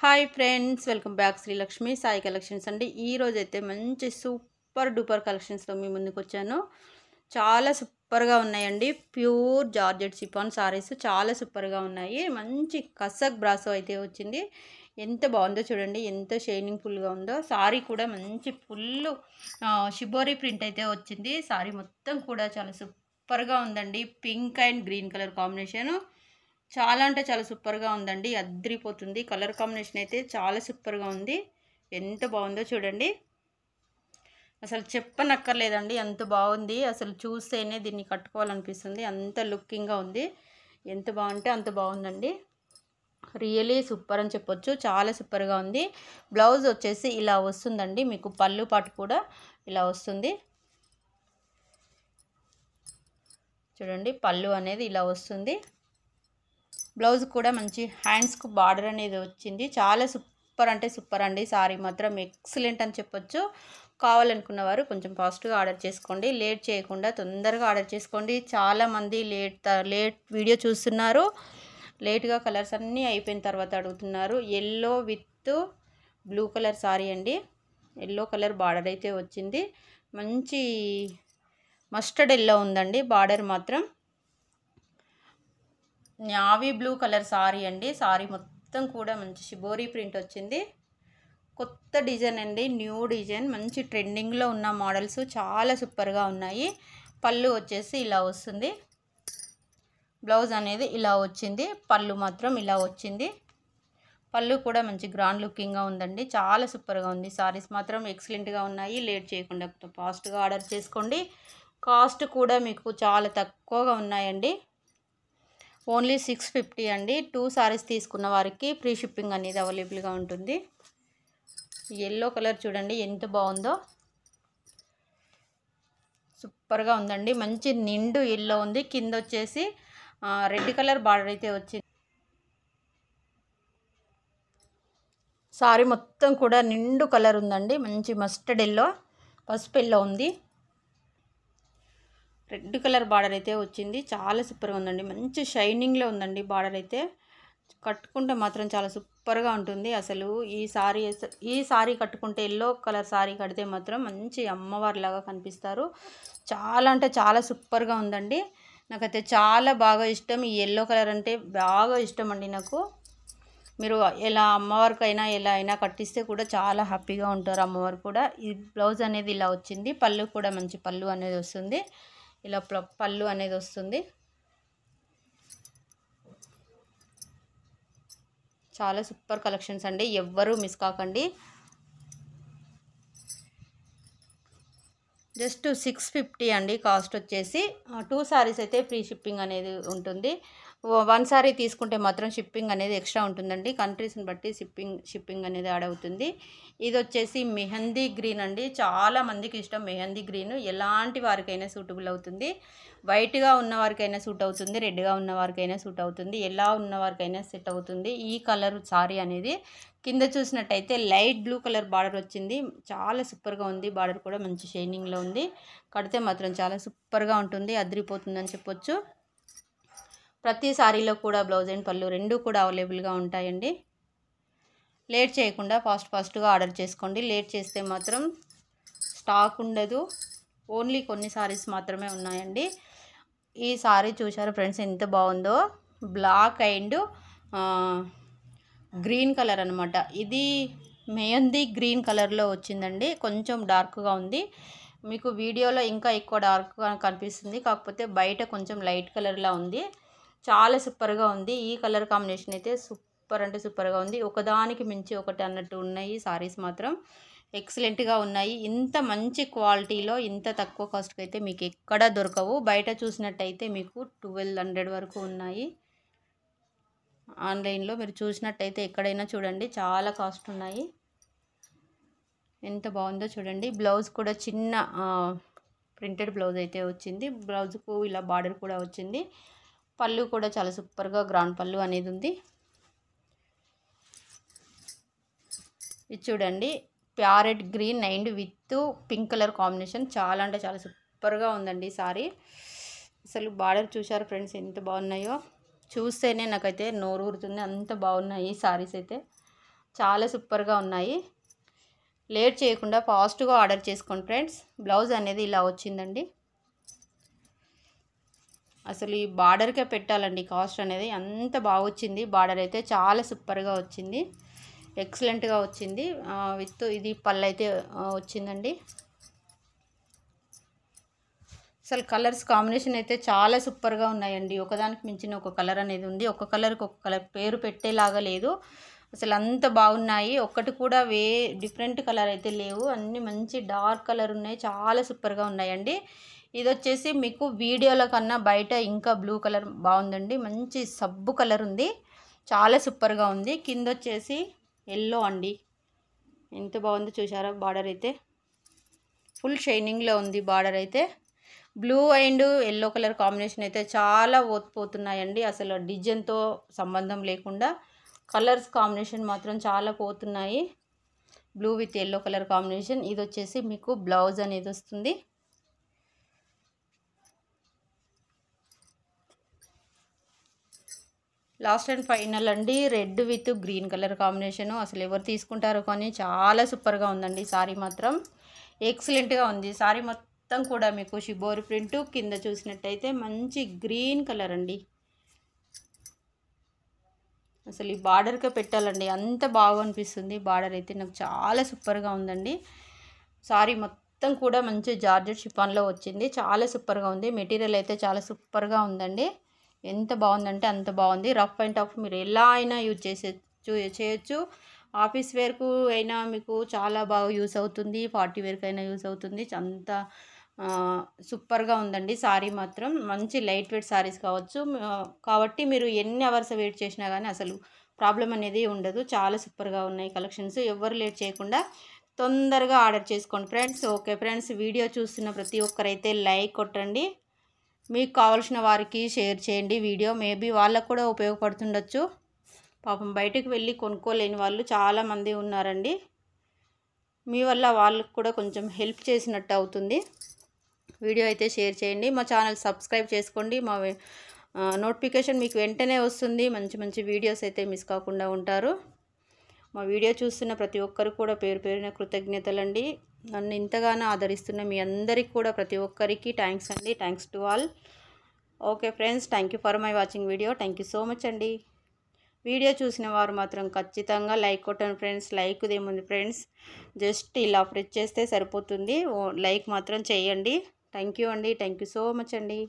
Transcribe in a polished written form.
Hi friends, welcome back Srilakshmi Sai collections అండి. ఈరోజు అయితే మంచి సూపర్ డూపర్ కలెక్షన్స్తో మీ ముందుకు వచ్చాను. చాలా సూపర్గా ఉన్నాయండి. ప్యూర్ జార్జెట్ షిఫాన్ సారీస్ చాలా సూపర్గా ఉన్నాయి. మంచి కసక్ బ్రాసో అయితే వచ్చింది. ఎంత బాగుందో చూడండి, ఎంత షైనింగ్ ఫుల్గా ఉందో. సారీ కూడా మంచి ఫుల్ షిబోరి ప్రింట్ అయితే వచ్చింది. సారీ మొత్తం కూడా చాలా సూపర్గా ఉందండి. Pink and green colour combination చాలా అంటే చాలా సూపర్గా ఉందండి. అద్రిపోతుంది. కలర్ కాంబినేషన్ అయితే చాలా సూపర్గా ఉంది. ఎంత బాగుందో చూడండి, అసలు చెప్పనక్కర్లేదండి, అంత బాగుంది. అసలు చూస్తేనే దీన్ని కట్టుకోవాలనిపిస్తుంది, అంత లుకింగ్గా ఉంది. ఎంత బాగుంటే అంత బాగుందండి. రియలీ సూపర్ అని చెప్పొచ్చు. చాలా సూపర్గా ఉంది. బ్లౌజ్ వచ్చేసి ఇలా వస్తుందండి. మీకు పళ్ళు పాటు కూడా ఇలా వస్తుంది. చూడండి, పళ్ళు అనేది ఇలా వస్తుంది. బ్లౌజ్ కూడా మంచి హ్యాండ్స్కు బార్డర్ అనేది వచ్చింది. చాలా సూపర్ అంటే సూపర్ అండి. సారీ మాత్రం ఎక్సలెంట్ అని చెప్పొచ్చు. కావాలనుకున్న వారు కొంచెం ఫాస్ట్గా ఆర్డర్ చేసుకోండి, లేట్ చేయకుండా తొందరగా ఆర్డర్ చేసుకోండి. చాలామంది లేట్ వీడియో చూస్తున్నారు. లేట్గా కలర్స్ అన్నీ అయిపోయిన తర్వాత అడుగుతున్నారు. Yellow with blue colour sorry అండి. ఎల్లో కలర్ బార్డర్ అయితే వచ్చింది. మంచి మస్టర్డ్ ఎల్లో ఉందండి బార్డర్ మాత్రం. నావీ బ్లూ కలర్ సారీ అండి. సారీ మొత్తం కూడా మంచి షిబోరి ప్రింట్ వచ్చింది. కొత్త డిజైన్ అండి, న్యూ డిజైన్. మంచి ట్రెండింగ్లో ఉన్న మోడల్స్ చాలా సూపర్గా ఉన్నాయి. పళ్ళు వచ్చేసి ఇలా వస్తుంది. బ్లౌజ్ అనేది ఇలా వచ్చింది. పళ్ళు మాత్రం ఇలా వచ్చింది. పళ్ళు కూడా మంచి గ్రాండ్ లుకింగ్గా ఉందండి. చాలా సూపర్గా ఉంది. సారీస్ మాత్రం ఎక్సలెంట్గా ఉన్నాయి. లేట్ చేయకుండా ఫాస్ట్గా ఆర్డర్ చేసుకోండి. కాస్ట్ కూడా మీకు చాలా తక్కువగా ఉన్నాయండి. ఓన్లీ 650 అండి. 2 సారీస్ తీసుకున్న వారికి ఫ్రీ షిప్పింగ్ అనేది అవైలబుల్గా ఉంటుంది. ఎల్లో కలర్ చూడండి ఎంత బాగుందో, సూపర్గా ఉందండి. మంచి నిండు ఎల్లో ఉంది. కింద వచ్చేసి రెడ్ కలర్ బార్డర్ అయితే వచ్చింది. సారీ మొత్తం కూడా నిండు కలర్ ఉందండి. మంచి మస్టర్డ్ ఎల్లో, పసుపు ఎల్లో ఉంది. రెడ్ కలర్ బార్డర్ అయితే వచ్చింది. చాలా సూపర్గా ఉందండి. మంచి షైనింగ్లో ఉందండి బార్డర్ అయితే. కట్టుకుంటే మాత్రం చాలా సూపర్గా ఉంటుంది. అసలు ఈ సారీ కట్టుకుంటే, ఎల్లో కలర్ సారీ కడితే మాత్రం మంచి అమ్మవారిలాగా కనిపిస్తారు. చాలా అంటే చాలా సూపర్గా ఉందండి. నాకైతే చాలా బాగా ఇష్టం. ఈ ఎల్లో కలర్ అంటే బాగా ఇష్టం అండి నాకు. మీరు ఎలా అమ్మవారికైనా ఎలా అయినా కట్టిస్తే కూడా చాలా హ్యాపీగా ఉంటారు అమ్మవారు కూడా. ఈ బ్లౌజ్ అనేది ఇలా వచ్చింది. పళ్ళు కూడా మంచి పళ్ళు అనేది వస్తుంది. ఇలా పళ్ళు అనేది వస్తుంది. చాలా సూపర్ కలెక్షన్స్ అండి, ఎవ్వరూ మిస్ కాకండి. జస్ట్ 650 అండి కాస్ట్ వచ్చేసి. 2 సారీస్ అయితే ఫ్రీ షిప్పింగ్ అనేది ఉంటుంది. 1 సారీ తీసుకుంటే మాత్రం షిప్పింగ్ అనేది ఎక్స్ట్రా ఉంటుందండి. కంట్రీస్ని బట్టి షిప్పింగ్ అనేది యాడ్ అవుతుంది. ఇది వచ్చేసి మెహందీ గ్రీన్ అండి. చాలా మందికి ఇష్టం మెహందీ గ్రీన్. ఎలాంటి వారికైనా సూటబుల్ అవుతుంది. వైట్గా ఉన్న వారికైనా సూట్ అవుతుంది, రెడ్గా ఉన్న వారికైనా సూట్ అవుతుంది, ఎలా ఉన్న వారికైనా సెట్ అవుతుంది ఈ కలర్ సారీ అనేది. కింద చూసినట్టయితే లైట్ బ్లూ కలర్ బార్డర్ వచ్చింది. చాలా సూపర్గా ఉంది. బార్డర్ కూడా మంచి షైనింగ్లో ఉంది. కడితే మాత్రం చాలా సూపర్గా ఉంటుంది, అదిరిపోతుందని చెప్పొచ్చు. ప్రతి సారీలో కూడా బ్లౌజ్ అండ్ పళ్ళు రెండు కూడా అవైలబుల్గా ఉంటాయండి. లేట్ చేయకుండా ఫాస్ట్గా ఆర్డర్ చేసుకోండి. లేట్ చేస్తే మాత్రం స్టాక్ ఉండదు. ఓన్లీ కొన్ని సారీస్ మాత్రమే ఉన్నాయండి. ఈ సారీ చూశారు ఫ్రెండ్స్ ఎంత బాగుందో. బ్లాక్ అండ్ గ్రీన్ కలర్ అనమాట. ఇది మెహందీ గ్రీన్ కలర్లో వచ్చిందండి. కొంచెం డార్క్గా ఉంది. మీకు వీడియోలో ఇంకా ఎక్కువ డార్క్గా కనిపిస్తుంది, కాకపోతే బయట కొంచెం లైట్ కలర్లా ఉంది. చాలా సూపర్గా ఉంది. ఈ కలర్ కాంబినేషన్ అయితే సూపర్ అంటే సూపర్గా ఉంది. ఒకదానికి మించి ఒకటి అన్నట్టు ఉన్నాయి సారీస్ మాత్రం. ఎక్సలెంట్గా ఉన్నాయి. ఇంత మంచి క్వాలిటీలో ఇంత తక్కువ కాస్ట్కి అయితే మీకు ఎక్కడా దొరకవు. బయట చూసినట్టయితే మీకు 1200 వరకు ఉన్నాయి. ఆన్లైన్లో మీరు చూసినట్టయితే ఎక్కడైనా చూడండి, చాలా కాస్ట్ ఉన్నాయి. ఎంత బాగుందో చూడండి. బ్లౌజ్ కూడా చిన్న ప్రింటెడ్ బ్లౌజ్ అయితే వచ్చింది. బ్లౌజ్కు ఇలా బార్డర్ కూడా వచ్చింది. పళ్ళు కూడా చాలా సూపర్గా గ్రాండ్ పళ్ళు అనేది ఉంది. ఇది చూడండి, parrot green and with pink colour combination. చాలా అంటే చాలా సూపర్గా ఉందండి సారీ. అసలు బార్డర్ చూశారు ఫ్రెండ్స్ ఎంత బాగున్నాయో. చూస్తేనే నాకైతే నోరు ఊరుతుంది, అంత బాగున్నాయి సారీస్ అయితే. చాలా సూపర్గా ఉన్నాయి. లేట్ చేయకుండా ఫాస్ట్గా ఆర్డర్ చేసుకోండి ఫ్రెండ్స్. బ్లౌజ్ అనేది ఇలా వచ్చిందండి. అసలు ఈ బార్డర్కే పెట్టాలండి కాస్ట్ అనేది, అంత బాగా వచ్చింది. బార్డర్ అయితే చాలా సూపర్గా వచ్చింది, ఎక్సలెంట్గా వచ్చింది. విత్ ఇది పళ్ళు అయితే వచ్చిందండి. అసలు కలర్స్ కాంబినేషన్ అయితే చాలా సూపర్గా ఉన్నాయండి. ఒకదానికి మించిన ఒక కలర్ అనేది ఉంది. ఒక కలర్కి ఒక కలర్ పేరు పెట్టేలాగా లేదు. అసలు అంత బాగున్నాయి. ఒక్కటి కూడా డిఫరెంట్ కలర్ అయితే లేవు. అన్నీ మంచి డార్క్ కలర్ ఉన్నాయి. చాలా సూపర్గా ఉన్నాయండి. ఇది వచ్చేసి మీకు వీడియోల కన్నా బయట ఇంకా బ్లూ కలర్ బాగుందండి. మంచి సబ్బు కలర్ ఉంది. చాలా సూపర్గా ఉంది. కింద వచ్చేసి ఎల్లో అండి. ఎంత బాగుందో చూసారా. బార్డర్ అయితే ఫుల్ షైనింగ్లో ఉంది. బార్డర్ అయితే blue and yellow colour combination అయితే చాలా పోతున్నాయండి. అసలు డిజైన్తో సంబంధం లేకుండా కలర్స్ కాంబినేషన్ మాత్రం చాలా పోతున్నాయి. Blue with yellow colour combination. ఇది వచ్చేసి మీకు బ్లౌజ్ అనేది వస్తుంది. లాస్ట్ అండ్ ఫైనల్ అండి, red with green colour combination. అసలు ఎవరు తీసుకుంటారో కానీ చాలా సూపర్గా ఉందండి. సారీ మాత్రం ఎక్సలెంట్గా ఉంది. సారీ మొత్తం కూడా మీకు షిబోరి ప్రింట్, కింద చూసినట్టయితే మంచి గ్రీన్ కలర్ అండి. అసలు ఈ బార్డర్కే పెట్టాలండి, అంత బాగా అనిపిస్తుంది. బార్డర్ అయితే నాకు చాలా సూపర్గా ఉందండి. సారీ మొత్తం కూడా మంచి జార్జెట్ షిఫాన్లో వచ్చింది. చాలా సూపర్గా ఉంది. మెటీరియల్ అయితే చాలా సూపర్గా ఉందండి. ఎంత బాగుందంటే అంత బాగుంది. రఫ్ అండ్ టఫ్ మీరు ఎలా అయినా యూజ్ చేయొచ్చు. ఆఫీస్ వేర్కు అయినా మీకు చాలా బాగా యూస్ అవుతుంది. పార్టీ వేర్కి అయినా యూస్ అవుతుంది. అంత సూపర్గా ఉందండి. సారీ మాత్రం మంచి లైట్ వెయిట్ సారీస్ కాబట్టి మీరు ఎన్ని అవర్స్ వెయిట్ చేసినా కానీ అసలు ప్రాబ్లం అనేది ఉండదు. చాలా సూపర్గా ఉన్నాయి కలెక్షన్స్. ఎవరు లేట్ చేయకుండా తొందరగా ఆర్డర్ చేసుకోండి ఫ్రెండ్స్. ఓకే ఫ్రెండ్స్, వీడియో చూస్తున్న ప్రతి ఒక్కరైతే లైక్ కొట్టండి. మీకు కావాల్సిన వారికి షేర్ చేయండి. వీడియో మేబీ వాళ్ళకు కూడా ఉపయోగపడుతుండొచ్చు. పాపం బయటకు వెళ్ళి కొనుక్కోలేని వాళ్ళు చాలామంది ఉన్నారండి. మీ వల్ల వాళ్ళకు కూడా కొంచెం హెల్ప్ చేసినట్టు అవుతుంది. వీడియో అయితే షేర్ చేయండి. మా ఛానల్ సబ్స్క్రైబ్ చేసుకోండి. మా నోటిఫికేషన్ మీకు వెంటనే వస్తుంది. మంచి మంచి వీడియోస్ అయితే మిస్ కాకుండా ఉంటారు. మా వీడియో చూస్తున్న ప్రతి ఒక్కరు కూడా పేరు పేరున కృతజ్ఞతలండి. నన్ను ఇంతగానో ఆదరిస్తున్న మీ అందరికీ కూడా ప్రతి ఒక్కరికి థ్యాంక్స్ అండి. Thanks to all. Okay friends, thank you for my watching video. Thank you so much అండి. వీడియో చూసిన వారు మాత్రం ఖచ్చితంగా లైక్ కొట్టండి ఫ్రెండ్స్. లైక్దేముంది ఫ్రెండ్స్, జస్ట్ ఇలా ప్రెస్ చేస్తే సరిపోతుంది. లైక్ మాత్రం చేయండి. థ్యాంక్ యూ అండి. థ్యాంక్ యూ సో మచ్ అండి.